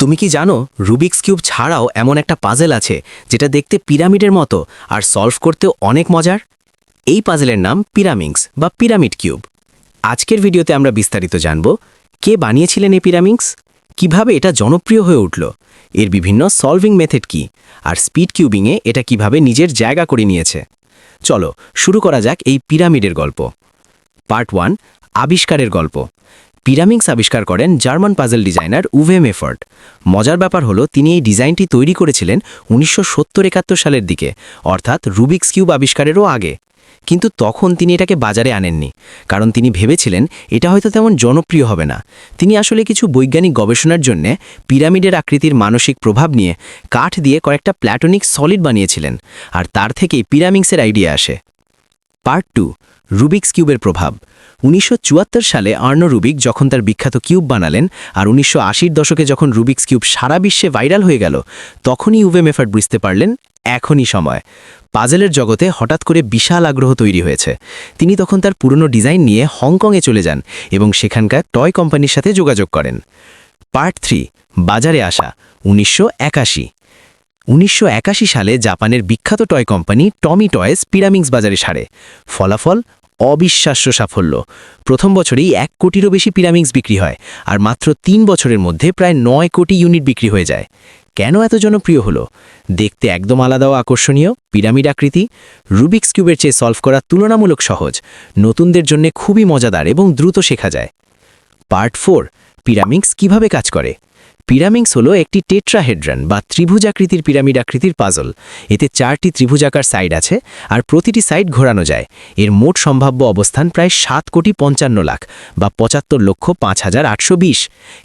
তুমি কি জানো রুবিক্স কিউব ছাড়াও এমন একটা পাজেল আছে যেটা দেখতে পিরামিডের মতো আর সলভ করতেও অনেক মজার? এই পাজেলের নাম পিরামিংস বা পিরামিড কিউব। আজকের ভিডিওতে আমরা বিস্তারিত জানব কে বানিয়েছিলেন এই পিরামিংস, কিভাবে এটা জনপ্রিয় হয়ে উঠল, এর বিভিন্ন সলভিং মেথড কি, আর স্পিড কিউবিংয়ে এটা কিভাবে নিজের জায়গা করে নিয়েছে। চলো শুরু করা যাক এই পিরামিডের গল্প। পার্ট 1, আবিষ্কারের গল্প। পিরামিংস আবিষ্কার করেন জার্মান পাজল ডিজাইনার উভে মেফর্ড। মজার ব্যাপার হলো তিনি এই ডিজাইনটি তৈরি করেছিলেন 1970-71 সালের দিকে, অর্থাৎ রুবিক্স কিউব আবিষ্কারেরও আগে। কিন্তু তখন তিনি এটাকে বাজারে আনেননি, কারণ তিনি ভেবেছিলেন এটা হয়তো তেমন জনপ্রিয় হবে না। তিনি আসলে কিছু বৈজ্ঞানিক গবেষণার জন্য পিরামিডের আকৃতির মানসিক প্রভাব নিয়ে কাঠ দিয়ে কয়েকটা প্ল্যাটনিক সলিড বানিয়েছিলেন, আর তার থেকেই পিরামিংসের আইডিয়া আসে। পার্ট 2, রুবিক্স কিউবের প্রভাব। 1974 সালে আর্নো রুবিক যখন তার বিখ্যাত কিউব বানালেন, আর 1980-র দশকে যখন রুবিক্স কিউব সারা বিশ্বে ভাইরাল হয়ে গেল, তখনই উভে মেফর্ড বুঝতে পারলেন এখনই সময়। পাজেলের জগতে হঠাৎ করে বিশাল আগ্রহ তৈরি হয়েছে। তিনি তখন তার পুরনো ডিজাইন নিয়ে হংকংয়ে চলে যান এবং সেখানকার টয় কোম্পানির সাথে যোগাযোগ করেন। পার্ট 3, বাজারে আসা। 1981 সালে জাপানের বিখ্যাত টয় কোম্পানি টমি টয়েস পিরামিংস বাজারে ছাড়ে। ফলাফল অবিশ্বাস্য সাফল্য। প্রথম বছরেই 1 কোটিরও বেশি পিরামিংস বিক্রি হয়, আর মাত্র 3 বছরের মধ্যে প্রায় 9 কোটি ইউনিট বিক্রি হয়ে যায়। কেন এত জনপ্রিয় হলো? দেখতে একদম আলাদা ও আকর্ষণীয় পিরামিড আকৃতি, রুবিক্স কিউবের চেয়ে সলভ করা তুলনামূলক সহজ, নতুনদের জন্য খুবই মজাদার এবং দ্রুত শেখা যায়। পার্ট 4, পিরামিংস কিভাবে কাজ করে। পিরামিংস হলো একটি টেট্রাহেড্রন বা ত্রিভুজাকৃতির পিরামিড আকৃতির পাজল। এতে 4টি ত্রিভুজাকার সাইড আছে, আর প্রতিটি সাইড ঘোরানো যায়। এর মোট সম্ভাব্য অবস্থান প্রায় 7,55,00,000 বা 75,05,820।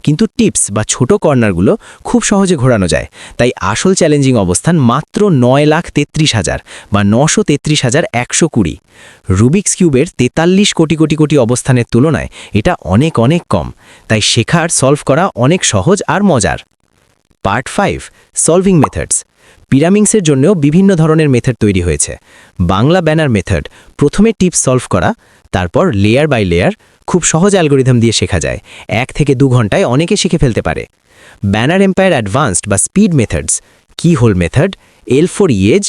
কিন্তু টিপস বা ছোট কর্নারগুলো খুব সহজে ঘোরানো যায়, তাই আসল চ্যালেঞ্জিং অবস্থান মাত্র 9,33,000 বা 933,120। রুবিক্স কিউবের 43 কোটি কোটি কোটি অবস্থানের তুলনায় এটা অনেক অনেক কম, তাই শেখার সলভ করা অনেক সহজ আর মজার। Part 5, solving methods. পিরামিংসের জন্যও বিভিন্ন ধরনের মেথড তৈরি হয়েছে। বাংলা ব্যানার মেথড, প্রথমে টিপস সলভ করা, তারপর লেয়ার বাই লেয়ার, খুব সহজ অ্যালগোরিদম দিয়ে শেখা যায়। 1 থেকে 2 ঘন্টায় অনেকে শিখে ফেলতে পারে। ব্যানার এম্পায়ার অ্যাডভান্সড বা speed methods, keyhole method, L4 edge,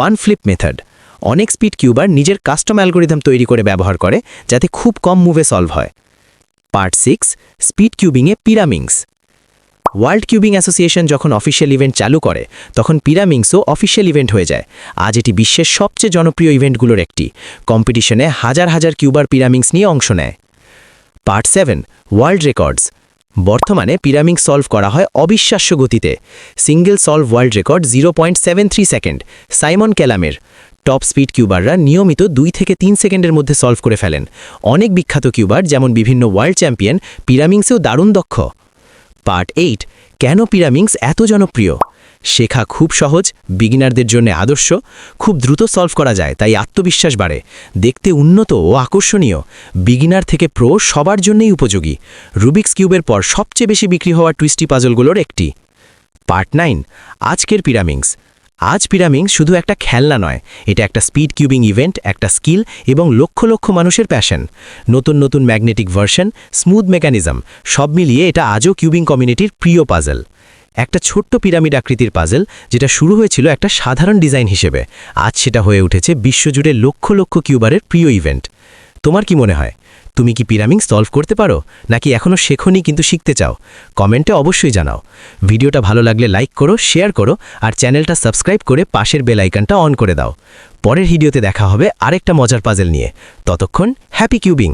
1 flip method. অনেক স্পিড কিউবার নিজের কাস্টম অ্যালগোরিদম তৈরি করে ব্যবহার করে, যাতে খুব কম মুভে সলভ হয়। পার্ট 6, স্পিড কিউবিংয়ে পিরামিংস। ওয়ার্ল্ড কিউবিং অ্যাসোসিয়েশন যখন অফিসিয়াল ইভেন্ট চালু করে, তখন পিরামিংসও অফিসিয়াল ইভেন্ট হয়ে যায়। আজ এটি বিশ্বের সবচেয়ে জনপ্রিয় ইভেন্টগুলোর একটি। কম্পিটিশনে হাজার হাজার কিউবার পিরামিংস নিয়ে অংশ নেয়। Part 7, world records. বর্তমানে পিরামিংস সলভ করা হয় অবিশ্বাস্য গতিতে। Single solve world record 0.73 second Simon ক্যালামের। টপ স্পিড কিউবাররা নিয়মিত 2 থেকে 3 সেকেন্ডের মধ্যে সলভ করে ফেলেন। অনেক বিখ্যাত কিউবার যেমন বিভিন্ন ওয়ার্ল্ড চ্যাম্পিয়ন পিরামিংসেও দারুণ দক্ষ। পার্ট 8, কেন পিরামিংস এত জনপ্রিয়। শেখা খুব সহজ, বিগিনারদের জন্য আদর্শ, খুব দ্রুত সলভ করা যায়, তাই আত্মবিশ্বাস বাড়ে। দেখতে উন্নত ও আকর্ষণীয়, বিগিনার থেকে প্রো সবার জন্যই উপযোগী। রুবিক্স কিউবের পর সবচেয়ে বেশি বিক্রি হওয়া টুইস্টি পাজলগুলোর একটি। পার্ট 9, আজকের পিরামিংস। আজ পিরামিংস শুধু একটা খেলনা নয়, এটা একটা স্পিড কিউবিং ইভেন্ট, একটা স্কিল এবং লক্ষ লক্ষ মানুষের প্যাশন। নতুন নতুন ম্যাগনেটিক ভার্সন, স্মুথ মেকানিজম, সব মিলিয়ে এটা আজও কিউবিং কমিউনিটির প্রিয় পাজল। একটা ছোট্ট পিরামিড আকৃতির পাজল, যেটা শুরু হয়েছিল একটা সাধারণ ডিজাইন হিসেবে, আজ সেটা হয়ে উঠেছে বিশ্বজুড়ে লক্ষ লক্ষ কিউবারের প্রিয় ইভেন্ট। তোমার কি মনে হয়, তুমি কি পিরামিংস সলভ করতে পারো, নাকি এখনও শেখোনি কিন্তু শিখতে চাও? কমেন্টে অবশ্যই জানাও। ভিডিওটা ভালো লাগলে লাইক করো, শেয়ার করো, আর চ্যানেলটা সাবস্ক্রাইব করে পাশের বেল আইকনটা অন করে দাও। পরের ভিডিওতে দেখা হবে আরেকটা মজার পাজল নিয়ে। ততক্ষণ হ্যাপি কিউবিং।